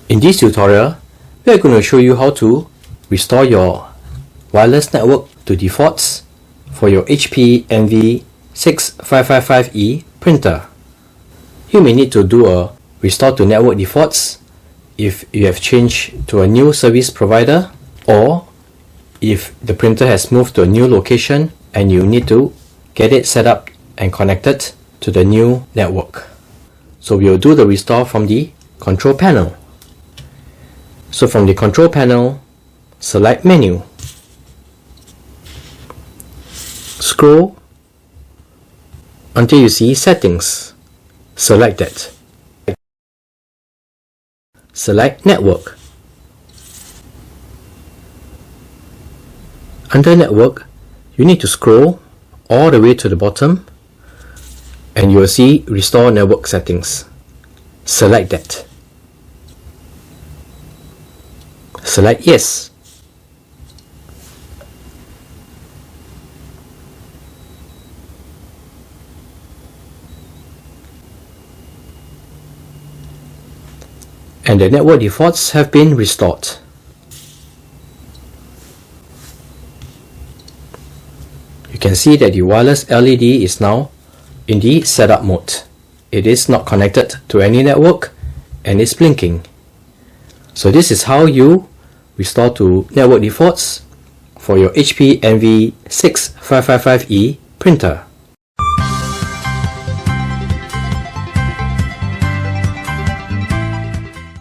In this tutorial, we are going to show you how to restore your wireless network to defaults for your HP Envy 6555E printer. You may need to do a restore to network defaults if you have changed to a new service provider, or if the printer has moved to a new location and you need to get it set up and connected to the new network. So we will do the restore from the control panel. So from the control panel, select menu, scroll until you see settings, select that, select network. Under network, you need to scroll all the way to the bottom and you will see restore network settings. Select that. Select yes. And the network defaults have been restored. You can see that the wireless LED is now in the setup mode. It is not connected to any network and is blinking. So this is how you restore to network defaults for your HP Envy 6555E printer.